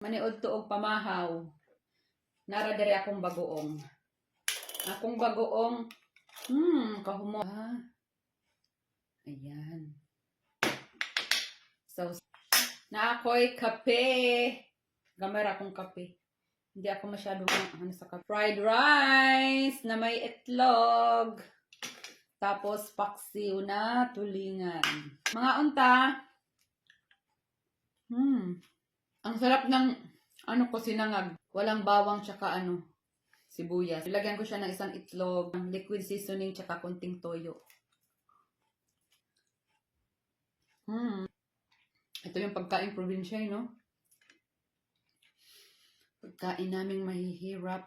Maniod tuog pamahaw. Nara diri akong bagoong. Akong bagoong. Kahumo. Ayan. So, na ako'y kape. Gamay akong kape. Hindi ako masyado sa kape. Fried rice na may itlog. Tapos paksiw na tulingan. Mga unta. Ang sarap ng sinangag. Walang bawang tsaka sibuyas. Ilagyan ko siya ng isang itlog, liquid seasoning tsaka konting toyo. Ito yung pagkain probinsya, no? Pagkain naming mahihirap.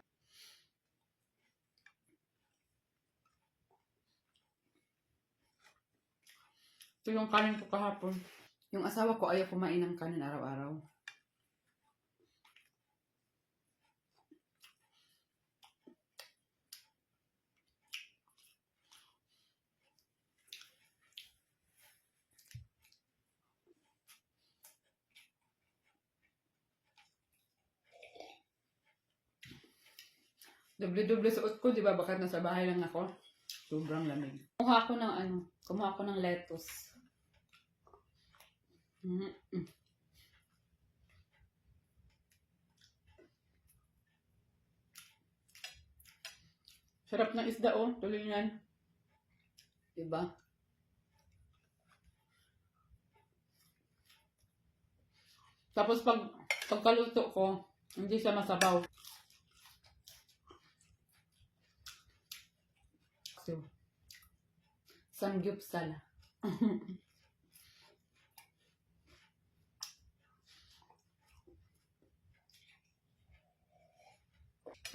Ito yung kanin ko kahapon. Yung asawa ko ayaw kumain ng kanin araw-araw. Doble-doble suot ko, di ba? Bakit nasa bahay lang ako? Sobrang lamig. Kumuha ako ng lettuce. Sarap ng isda, tulingan. Diba? Tapos pagkaluto ko, hindi siya masabaw. So, samgyupsal.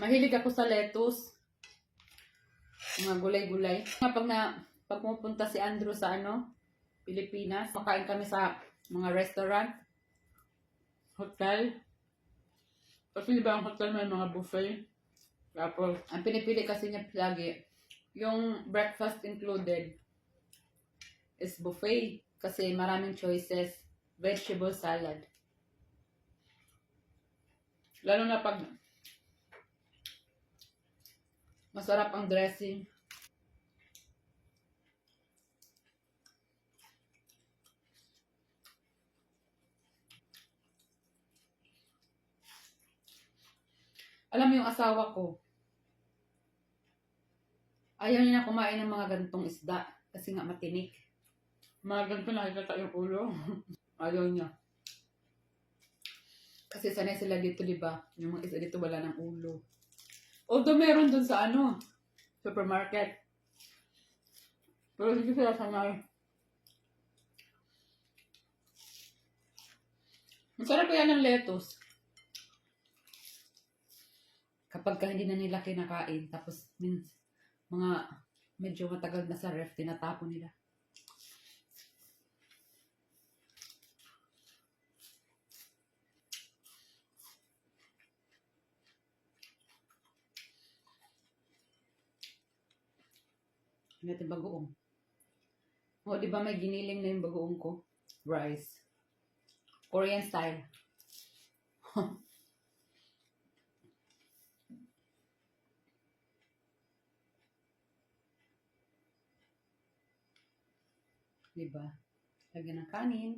Mahilig ako sa lettuce. Mga gulay-gulay. Pag pumunta si Andrew sa Pilipinas, makain kami sa mga restaurant, hotel. Kasi diba ang hotel may mga buffet. Tapos, ang pinipili kasi niya lagi, yung breakfast included is buffet. Kasi maraming choices. Vegetable salad. Lalo na pag masarap ang dressing. Alam mo yung asawa ko, ayaw niya kumain ng mga gantong isda kasi nga matinik. Mga ganito nakikita yung ulo. Ayaw niya. Kasi sanay sila dito, diba? Yung mga isda dito wala ng ulo. Although meron dun sa supermarket. Pero hindi sila sanay. Masarap kaya ng lettuce. Kapag hindi na nila kinakain, tapos mga medyo matagal na sa ref, tinatapon nila. Natin bagoong. Di ba may giniling na yung bagoong ko? Rice. Korean style. Diba? Lagyan ng kanin.